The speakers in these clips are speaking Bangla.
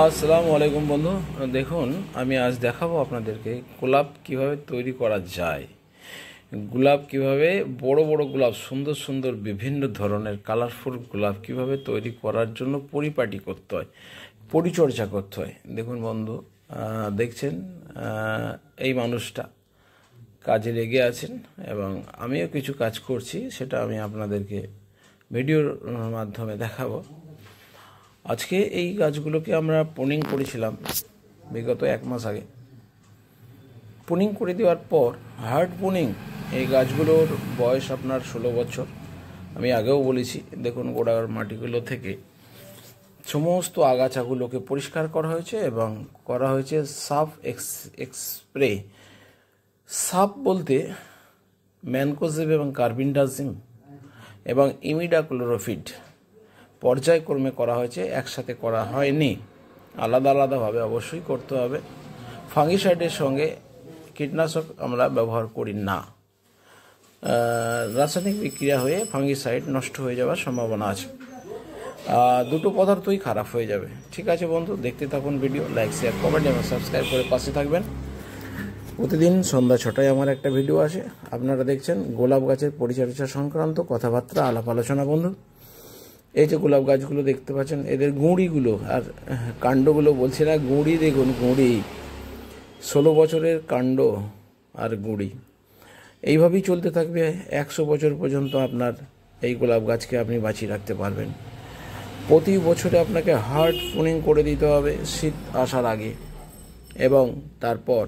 আসসালামু আলাইকুম বন্ধু। দেখুন, আমি আজ দেখাবো আপনাদেরকে গোলাপ কিভাবে তৈরি করা যায়। গোলাপ কিভাবে বড় বড় গোলাপ, সুন্দর সুন্দর বিভিন্ন ধরনের কালারফুল গোলাপ কিভাবে তৈরি করার জন্য পরিপাটি করতে হয়, পরিচর্যা করতে হয়। দেখুন বন্ধু, দেখছেন এই মানুষটা কাজে লেগে আছেন এবং আমিও কিছু কাজ করছি, সেটা আমি আপনাদেরকে ভিডিওর মাধ্যমে দেখাবো। আজকে এই গাছগুলোকে আমরা প্রুনিং করেছিলাম বিগত 1 মাস আগে। প্রুনিং করে দেওয়ার পর হার্ড প্রুনিং, এই গাছগুলোর বয়স আপনার 16 বছর। আমি আগেও বলেছি, দেখুন গোড়ার মাটিগুলো থেকে সমস্ত আগাছাগুলোকে পরিষ্কার করা হয়েছে এবং করা হয়েছে সাফ স্প্রে। সাফ বলতে ম্যানকোজেব এবং কার্বিন্ডাজিম এবং ইমিডাক্লোরোফিড পর্যায়ক্রমে করা হয়েছে, একসাথে করা হয়নি, আলাদা আলাদাভাবে অবশ্যই করতে হবে। ফাঙ্গিসাইডের সঙ্গে কীটনাশক আমরা ব্যবহার করি না, রাসায়নিক বিক্রিয়া হয়ে ফাঙ্গিসাইড নষ্ট হয়ে যাওয়ার সম্ভাবনা আছে, দুটো পদার্থই খারাপ হয়ে যাবে। ঠিক আছে বন্ধু, দেখতে থাকুন ভিডিও, লাইক শেয়ার কমেন্ট এবং সাবস্ক্রাইব করে পাশে থাকবেন। প্রতিদিন সন্ধ্যা 6টায় আমার একটা ভিডিও আসে, আপনারা দেখছেন গোলাপ গাছের পরিচর্যা সংক্রান্ত কথাবার্তা, আলাপ আলোচনা। বন্ধু, এই যে গোলাপ গাছগুলো দেখতে পাচ্ছেন, এদের গুঁড়িগুলো আর কাণ্ডগুলো, বলছি না গুঁড়ি, দেখুন গুঁড়ি, 16 বছরের কাণ্ড আর গুঁড়ি, এইভাবেই চলতে থাকবে 100 বছর পর্যন্ত। আপনার এই গোলাপ গাছকে আপনি বাঁচিয়ে রাখতে পারবেন। প্রতি বছরে আপনাকে হার্ড প্রুনিং করে দিতে হবে শীত আসার আগে, এবং তারপর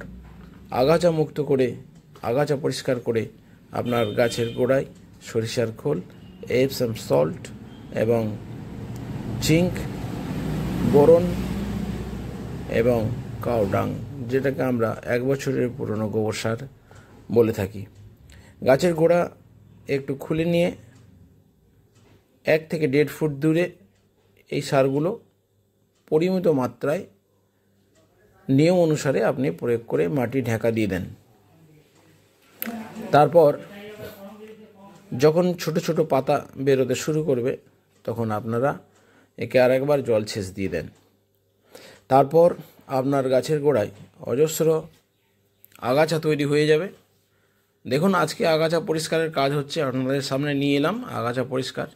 আগাছা মুক্ত করে, আগাছা পরিষ্কার করে আপনার গাছের গোড়ায় সরিষার খোল, এপসাম সল্ট এবং জিঙ্ক, বোরন এবং কাউডাং, যেটাকে আমরা 1 বছরের পুরনো গোবর সার বলে থাকি, গাছের গোড়া একটু খুলে নিয়ে 1 থেকে 1.5 ফুট দূরে এই সারগুলো পরিমিত মাত্রায় নিয়ম অনুসারে আপনি প্রয়োগ করে মাটি ঢাকা দিয়ে দেন। তারপর যখন ছোট ছোট পাতা বেরোতে শুরু করবে, তখন আপনারা একে আরেকবার জল সেচ দিয়ে দেন। তারপর আপনার গাছের গোড়ায় অজস্র আগাছা তৈরি হয়ে যাবে। দেখুন, আজকে আগাছা পরিষ্কারের কাজ হচ্ছে, আপনাদের সামনে নিয়ে এলাম আগাছা পরিষ্কার।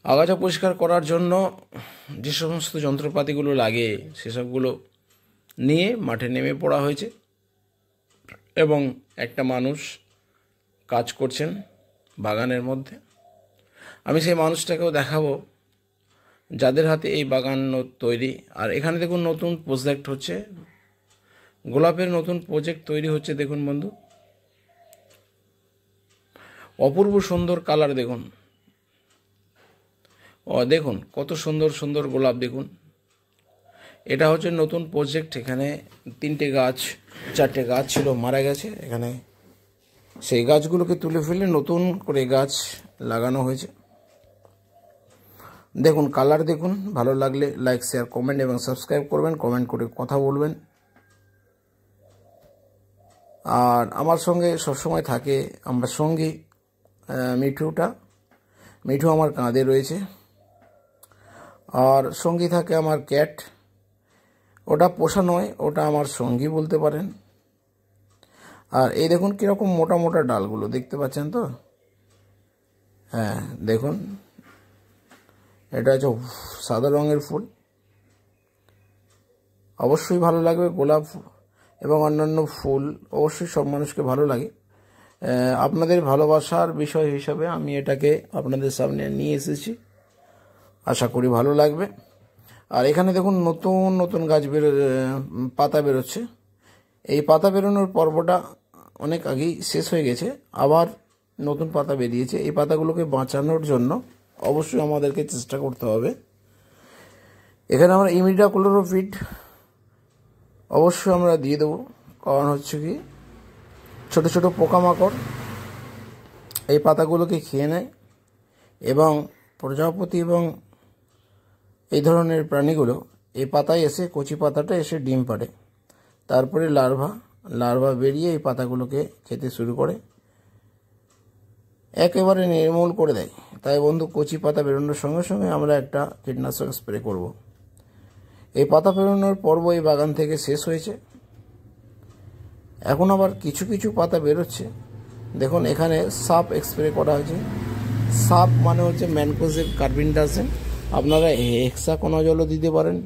আগাছা পরিষ্কার করার জন্য যে সমস্ত যন্ত্রপাতিগুলো লাগে সেসবগুলো নিয়ে মাঠে নেমে পড়া হয়েছে এবং একটা মানুষ কাজ করছেন বাগানের মধ্যে। আমি সেই মানুষটাকেও দেখাবো যাদের হাতে এই বাগান তৈরি। আর এখানে দেখুন নতুন প্রজেক্ট হচ্ছে, গোলাপের নতুন প্রজেক্ট তৈরি হচ্ছে। দেখুন বন্ধু, অপূর্ব সুন্দর কালার, দেখুন দেখুন কত সুন্দর সুন্দর গোলাপ। দেখুন, এটা হচ্ছে নতুন প্রজেক্ট। এখানে 3টে গাছ 4টে গাছ ছিল, মারা গেছে। এখানে সেই গাছগুলোকে তুলে ফেলে নতুন করে গাছ লাগানো হয়েছে। দেখুন কালার, দেখুন। ভালো লাগলে লাইক শেয়ার কমেন্ট এবং সাবস্ক্রাইব করবেন, কমেন্ট করে কথা বলবেন। আর আমার সঙ্গে সবসময় থাকে আমার সঙ্গী মিঠু আমার কাঁধে রয়েছে। আর সঙ্গী থাকে আমার ক্যাট, ওটা পোষা নয়, ওটা আমার সঙ্গী বলতে পারেন। আর এই দেখুন কীরকম মোটা মোটা ডালগুলো দেখতে পাচ্ছেন তো। হ্যাঁ দেখুন, এটা হচ্ছে সাদা রঙের ফুল। অবশ্যই ভালো লাগবে, গোলাপ এবং অন্যান্য ফুল অবশ্যই সব মানুষকে ভালো লাগে। আপনাদের ভালোবাসার বিষয় হিসাবে আমি এটাকে আপনাদের সামনে নিয়ে এসেছি, আশা করি ভালো লাগবে। আর এখানে দেখুন নতুন নতুন গাছ পাতা বেরোচ্ছে। এই পাতা বেরোনোর পর্বটা অনেক আগেই শেষ হয়ে গেছে, আবার নতুন পাতা বেরিয়েছে। এই পাতাগুলোকে বাঁচানোর জন্য অবশ্যই আমাদেরকে চেষ্টা করতে হবে। এখানে আমরা ইমিডাক্লোরোফিড অবশ্যই আমরা দিয়ে দেবো, কারণ হচ্ছে কি ছোট ছোট পোকামাকড় এই পাতাগুলোকে খেয়ে নেয় এবং প্রজাপতি এবং এই ধরনের প্রাণীগুলো এই পাতায় এসে, কচি পাতাটা এসে ডিম পাড়ে। তারপরে লার্ভা বেরিয়ে এই পাতাগুলোকে খেতে শুরু করে, একেবারে নির্মূল করে দেয়। তাই বন্ধু, কচি পাতা বেরোনোর সঙ্গে সঙ্গে আমরা একটা কীটনাশক স্প্রে করব। এই পাতা বেরোনোর পর্ব এই বাগান থেকে শেষ হয়েছে। এখন আবার কিছু কিছু পাতা বেরোচ্ছে। দেখুন এখানে সাপ স্প্রে করা হয়েছে। সাপ মানে হচ্ছে ম্যানকোজেব কার্বিনডাজিম। আপনারা হেক্সাকোনাজলও দিতে পারেন,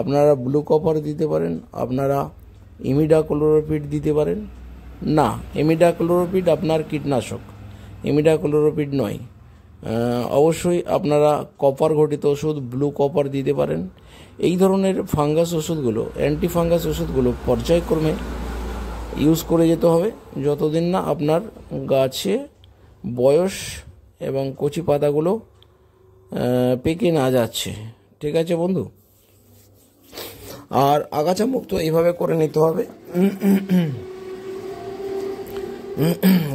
আপনারা ব্লু কপার দিতে পারেন, আপনারা ইমিডাক্লোরোপিড দিতে পারেন। না, ইমিডাক্লোরোপিড আপনার কীটনাশক, ইমিডাক্লোরোপিড নয়। অবশ্যই আপনারা কপার ঘটিত ওষুধ ব্লু কপার দিতে পারেন। এই ধরনের ফাঙ্গাস ওষুধগুলো, অ্যান্টি ফাঙ্গাস ওষুধগুলো পর্যায়ক্রমে ইউজ করে যেতে হবে যতদিন না আপনার গাছে বয়স এবং কচি পাতাগুলো পেকে না যাচ্ছে। ঠিক আছে বন্ধু? আর আগাছা মুক্ত এইভাবে করে নিতে হবে।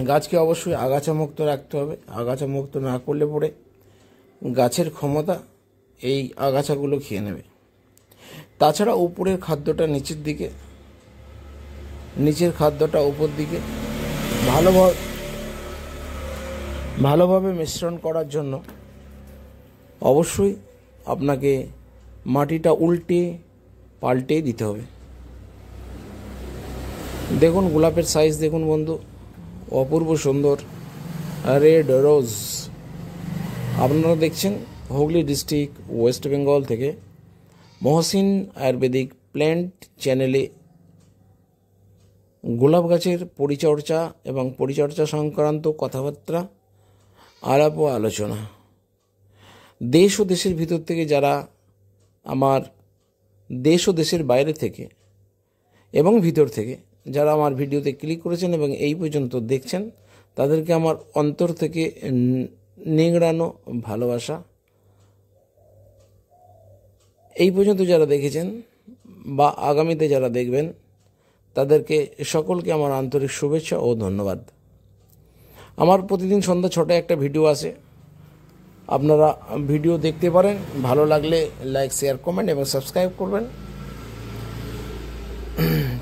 গাছকে অবশ্যই আগাছা মুক্ত রাখতে হবে। আগাছা মুক্ত না করলে পরে গাছের ক্ষমতা এই আগাছাগুলো খেয়ে নেবে। তাছাড়া উপরের খাদ্যটা নিচের দিকে, নিচের খাদ্যটা উপর দিকে ভালোভাবে মিশ্রণ করার জন্য অবশ্যই আপনাকে মাটিটা উল্টে পাল্টে দিতে হবে। দেখুন গোলাপের সাইজ দেখুন বন্ধু, অপূর্ব সুন্দর রেড রোজ। আপনারা দেখছেন হুগলি ডিস্ট্রিক্ট ওয়েস্ট বেঙ্গল থেকে মহসিন আয়ুর্বেদিক প্ল্যান্ট চ্যানেলে গোলাপ গাছের পরিচর্যা এবং পরিচর্যা সংক্রান্ত কথাবার্তা, আলাপ ও আলোচনা। দেশ ও দেশের ভিতর থেকে যারা আমার, দেশ ও দেশের বাইরে থেকে এবং ভিতর থেকে যারা আমার ভিডিওতে ক্লিক করেছেন এবং এই পর্যন্ত দেখছেন, তাদেরকে আমার অন্তর থেকে নিংড়ানো ভালোবাসা। এই পর্যন্ত যারা দেখেছেন বা আগামীতে যারা দেখবেন, তাদেরকে সকলকে আমার আন্তরিক শুভেচ্ছা ও ধন্যবাদ। আমার প্রতিদিন সন্ধ্যা 6টায় একটা ভিডিও আসে, আপনারা ভিডিও দেখতে পারেন। ভালো লাগলে লাইক, শেয়ার, কমেন্ট এবং সাবস্ক্রাইব করবেন।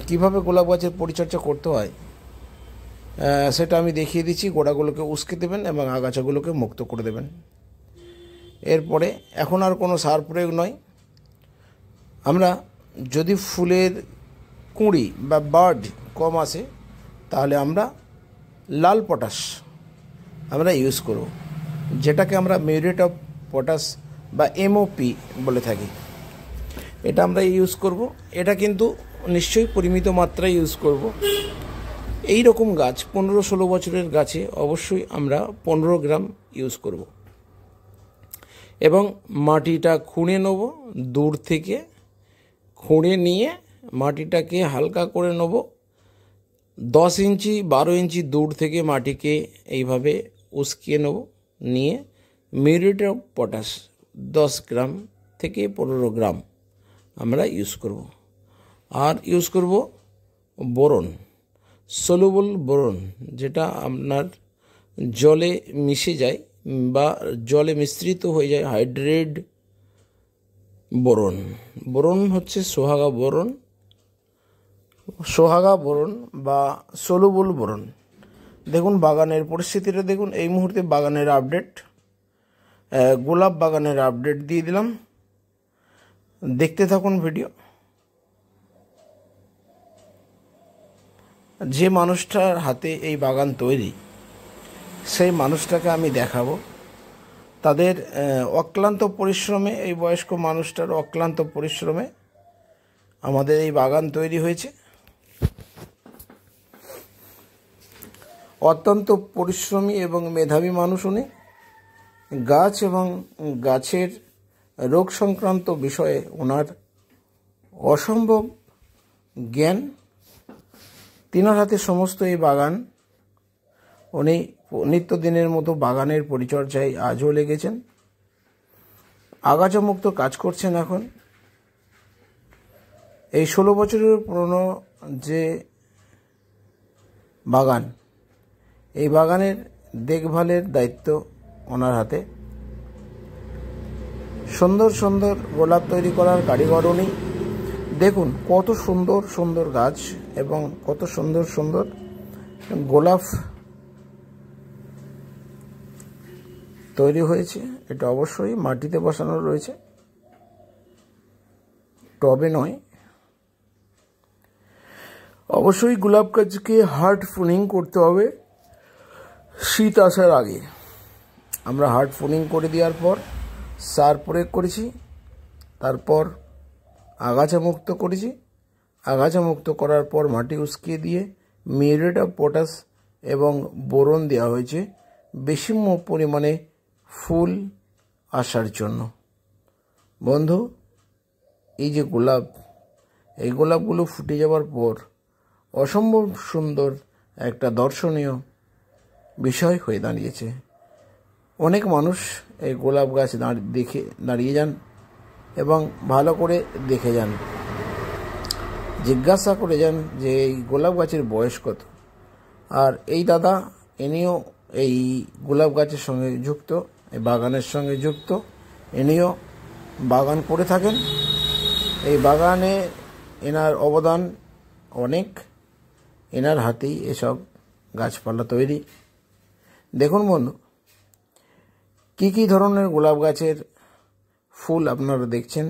কিভাবে গোলাপ গাছের পরিচর্যা করতে হয় সেটা আমি দেখিয়ে দিচ্ছি। গোড়াগুলোকে উস্কে দেবেন এবং আগাছাগুলোকে মুক্ত করে দেবেন। এরপরে এখন আর কোনো সার প্রয়োগ নয়। আমরা যদি ফুলের কুঁড়ি বা বার্ড কম আসে, তাহলে আমরা লাল পটাশ আমরা ইউজ করব, যেটাকে আমরা মিউরেট অফ পটাশ বা MOP বলে থাকি। এটা আমরা ইউজ করব। এটা কিন্তু নিশ্চয়ই পরিমিত মাত্রায় ইউজ করব। এই রকম গাছ 15-16 বছরের গাছে অবশ্যই আমরা 15 গ্রাম ইউজ করব। এবং মাটিটা খুঁড়ে নেব, দূর থেকে খুঁড়ে নিয়ে মাটিটাকে হালকা করে নেব। 10 ইঞ্চি 12 ইঞ্চি দূর থেকে মাটিকে এইভাবে উস্কিয়ে নেব, নিয়ে মিউরেট অফ পটাশ 10 গ্রাম থেকে 15 গ্রাম আমরা ইউজ করব। আর ইউজ করব বোরন, সলুবল বোরন, যেটা আপনার জলে মিশে যায় বা জলে মিশ্রিত হয়ে যায়, হাইড্রেট বোরন। বোরন হচ্ছে সোহাগা বোরন, সোহাগা বোরন বা সলুবল বোরন। দেখুন বাগানের পরিস্থিতিটা দেখুন। এই মুহূর্তে বাগানের আপডেট, গোলাপ বাগানের আপডেট দিয়ে দিলাম। দেখতে থাকুন ভিডিও। যে মানুষটার হাতে এই বাগান তৈরি, সেই মানুষটাকে আমি দেখাবো। তাদের অক্লান্ত পরিশ্রমে, এই বয়স্ক মানুষটার অক্লান্ত পরিশ্রমে আমাদের এই বাগান তৈরি হয়েছে। অত্যন্ত পরিশ্রমী এবং মেধাবী মানুষ উনি। গাছ এবং গাছের রোগ সংক্রান্ত বিষয়ে ওনার অসম্ভব জ্ঞান। তিনার হাতে সমস্ত এই বাগান। উনি নিত্যদিনের মতো বাগানের পরিচর্যায় আজও লেগেছেন, আগাছামুক্ত কাজ করছেন। এখন এই 16 বছরের পুরনো যে বাগান, এই বাগানের দেখভালের দায়িত্ব ওনার হাতে। সুন্দর সুন্দর গোলাপ তৈরি করার কারিগর উনি। দেখুন কত সুন্দর সুন্দর গাছ এবং কত সুন্দর সুন্দর গোলাপ তৈরি হয়েছে। এটা অবশ্যই মাটিতে বসানো রয়েছে। টবে নয়। অবশ্যই গোলাপ গাছকে হার্ড প্রুনিং করতে হবে শীত আসার আগে। আমরা হার্ড প্রুনিং করে দেওয়ার পর সার প্রয়োগ করেছি, তারপর আগাছা মুক্ত করেছি। আগাছা মুক্ত করার পর মাটি উস্কিয়ে দিয়ে মিউরেট অফ পটাশ এবং বোরন দেওয়া হয়েছে বেশি পরিমাণে ফুল আসার জন্য। বন্ধু, এই যে গোলাপ, এই গোলাপগুলো ফুটে যাওয়ার পর অসম্ভব সুন্দর একটা দর্শনীয় বিষয় হয়ে দাঁড়িয়েছে। অনেক মানুষ এই গোলাপ গাছ দেখে দাঁড়িয়ে যান এবং ভালো করে দেখে যান, জিজ্ঞাসা করে যান যে এই গোলাপ গাছের বয়স কত। আর এই দাদা, ইনিও এই গোলাপ গাছের সঙ্গে যুক্ত, এই বাগানের সঙ্গে যুক্ত। ইনিও বাগান করে থাকেন। এই বাগানে এনার অবদান অনেক। এনার হাতেই এসব গাছপালা তৈরি। দেখুন বন্ধু, কি কি ধরনের গোলাপ গাছের ফুল আপনারা দেখছেন।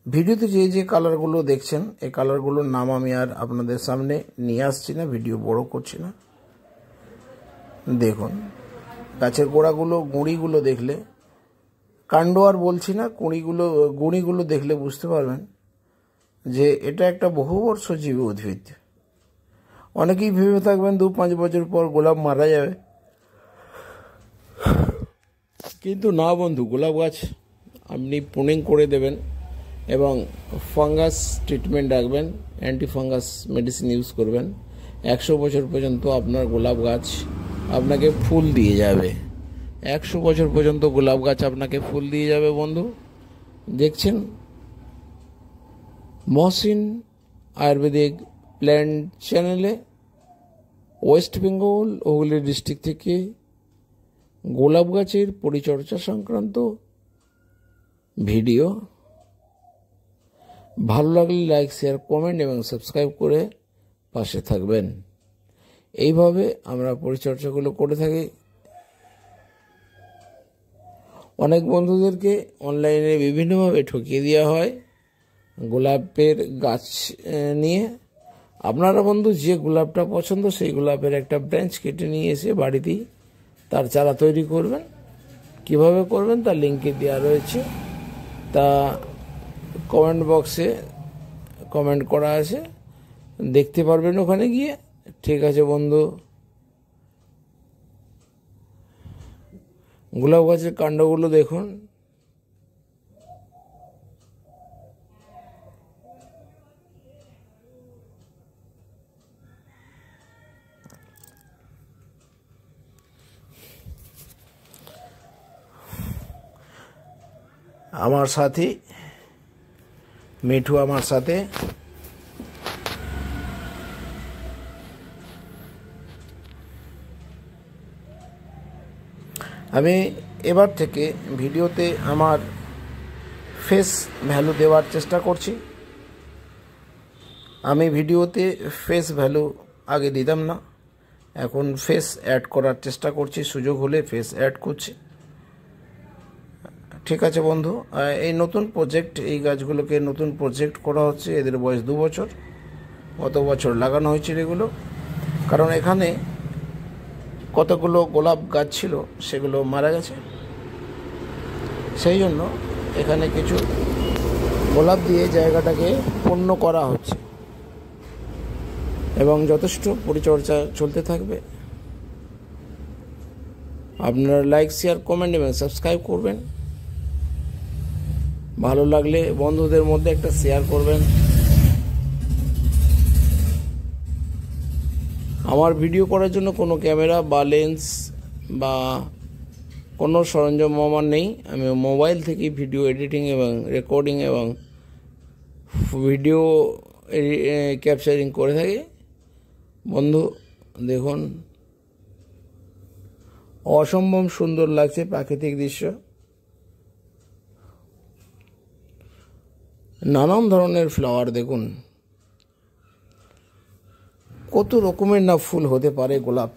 ভিডিওতে যে যে কালারগুলো দেখছেন, এই কালারগুলোর নাম আমি আর আপনাদের সামনে নিয়ে আসছি না, ভিডিও বড় করছি না। দেখুন গাছের গোড়াগুলো, গুঁড়িগুলো দেখলে, কাণ্ড আর বলছি না, গুঁড়িগুলো দেখলে বুঝতে পারবেন যে এটা একটা বহুবর্ষজীবী উদ্ভিদ। অনেকেই ভেবে থাকবেন 2-5 বছর পর গোলাপ মারা যাবে, কিন্তু না বন্ধু, গোলাপ গাছ আপনি প্রুনিং করে দেবেন এবং ফাঙ্গাস ট্রিটমেন্ট রাখবেন, অ্যান্টি ফাঙ্গাস মেডিসিন ইউজ করবেন। 100 বছর পর্যন্ত আপনার গোলাপ গাছ আপনাকে ফুল দিয়ে যাবে। 100 বছর পর্যন্ত গোলাপ গাছ আপনাকে ফুল দিয়ে যাবে বন্ধু। দেখছেন মহসিন আয়ুর্বেদিক প্ল্যান্ট চ্যানেলে ওয়েস্ট বেঙ্গল হুগলি ডিস্ট্রিক্ট থেকে গোলাপ গাছের পরিচর্যা সংক্রান্ত ভিডিও। ভালো লাগলে লাইক, শেয়ার, কমেন্ট এবং সাবস্ক্রাইব করে পাশে থাকবেন। এইভাবে আমরা পরিচর্যাগুলো করে থাকি। অনেক বন্ধুদেরকে অনলাইনে বিভিন্নভাবে ঠকিয়ে দেওয়া হয় গোলাপের গাছ নিয়ে। আপনারা বন্ধু যে গোলাপটা পছন্দ সেই গোলাপের একটা ব্রাঞ্চ কেটে নিয়ে এসে বাড়িতেই তার চারা তৈরি করবেন। কিভাবে করবেন তার লিঙ্কে দেওয়া রয়েছে, তা কমেন্ট বক্সে কমেন্ট করা আছে, দেখতে পারবেন ওখানে গিয়ে। ঠিক আছে বন্ধু, গোলাপ গাছের কাণ্ডগুলো দেখুন। আমার সাথী মিঠু আমার সাথে। আমি এবার থেকে ভিডিওতে আমার ফেস ভ্যালু দেওয়ার চেষ্টা করছি। আমি ভিডিওতে ফেস ভ্যালু আগে দিতাম না, এখন ফেস অ্যাড করার চেষ্টা করছি, সুযোগ হলে ফেস অ্যাড করছি। ঠিক আছে বন্ধু, এই নতুন প্রজেক্ট, এই গাছগুলোকে নতুন প্রজেক্ট করা হচ্ছে। এদের বয়স 2 বছর। গত বছর লাগানো হয়েছিল এগুলো, কারণ এখানে কতগুলো গোলাপ গাছ ছিল সেগুলো মারা গেছে। সেই জন্য এখানে কিছু গোলাপ দিয়ে জায়গাটাকে পূর্ণ করা হচ্ছে এবং যথেষ্ট পরিচর্যা চলতে থাকবে। আপনারা লাইক, শেয়ার, কমেন্ট এবং সাবস্ক্রাইব করবেন। ভালো লাগলে বন্ধুদের মধ্যে একটা শেয়ার করবেন। আমার ভিডিও করার জন্য কোনো ক্যামেরা বা লেন্স বা কোনো সরঞ্জাম আমার নেই। আমি মোবাইল থেকেই ভিডিও এডিটিং এবং রেকর্ডিং এবং ভিডিও ক্যাপচারিং করে থাকি। বন্ধু দেখুন, অসম্ভব সুন্দর লাগছে প্রাকৃতিক দৃশ্য। নানান ধরনের ফ্লাওয়ার দেখুন, কত রকমের না ফুল হতে পারে গোলাপ,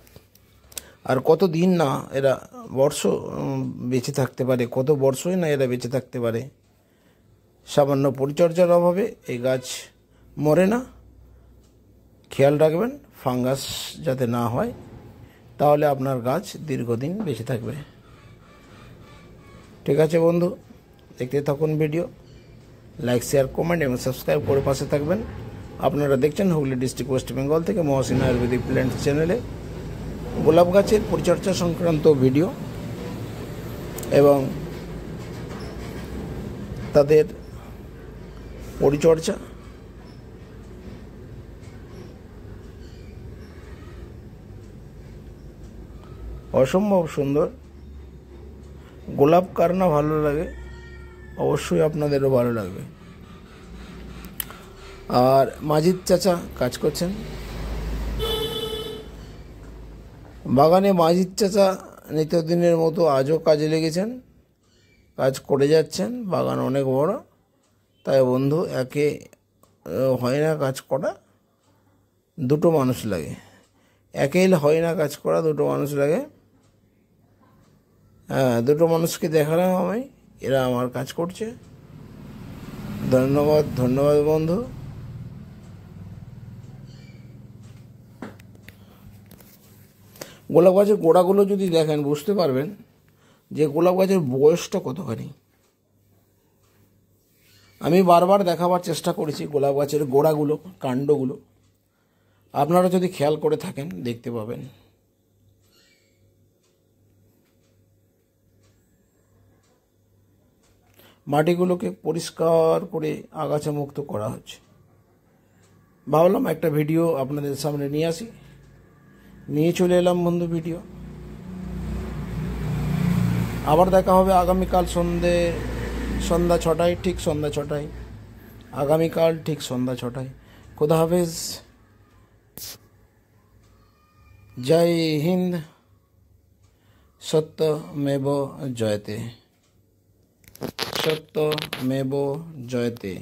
আর কত দিন না এরা বেঁচে থাকতে পারে, কত বর্ষই না এরা বেঁচে থাকতে পারে। সামান্য পরিচর্যার অভাবে এই গাছ মরে না। খেয়াল রাখবেন ফাঙ্গাস যাতে না হয়, তাহলে আপনার গাছ দীর্ঘদিন বেঁচে থাকবে। ঠিক আছে বন্ধু, দেখতে থাকুন ভিডিও, লাইক শেয়ার কমেন্ট এবং সাবস্ক্রাইব করে পাশে থাকবেন। আপনারা দেখছেন হুগলি ডিস্ট্রিক্ট ওয়েস্ট বেঙ্গল থেকে মহসিন আয়ুর্বেদিক প্ল্যান্ট চ্যানেলে গোলাপ গাছের পরিচর্যা সংক্রান্ত ভিডিও এবং তাদের পরিচর্যা অসম্ভব সুন্দর। গোলাপ কার না ভালো লাগে, অবশ্যই আপনাদেরও ভালো লাগবে। আর মাজিদ চাচা কাজ করছেন বাগানে। মাজিদ চাচা নিত্যদিনের মতো আজও কাজে লেগেছেন, কাজ করে যাচ্ছেন। বাগান অনেক বড়, তাই বন্ধু একে হয় না কাজ করা, দুটো মানুষ লাগে। একেই হয় না কাজ করা, দুটো মানুষ লাগে। হ্যাঁ, দুটো মানুষকে দেখালাম আমি, এরা আমার কাজ করছে। ধন্যবাদ ধন্যবাদ বন্ধু। গোলাপ গাছের গোড়াগুলো যদি দেখেন বুঝতে পারবেন যে গোলাপ গাছের বয়সটা কতখানি। আমি বারবার দেখাবার চেষ্টা করেছি গোলাপ গাছের গোড়াগুলো, কাণ্ডগুলো। আপনারা যদি খেয়াল করে থাকেন দেখতে পাবেন। মাটিগুলোকে পরিষ্কার করে আগাছা মুক্ত করা হচ্ছে। ভাবলাম একটা ভিডিও আপনাদের সামনে নিয়ে আসি, নিয়ে চলে এলাম বন্ধু ভিডিও। আবার দেখা হবে আগামীকাল সন্ধ্যা 6টায়, ঠিক সন্ধ্যা 6টায়। আগামীকাল ঠিক সন্ধ্যা 6টায়। খুদা হাফেজ। জয় হিন্দ। সত্যমেব জয়তে। সত্যমেব জয়তে।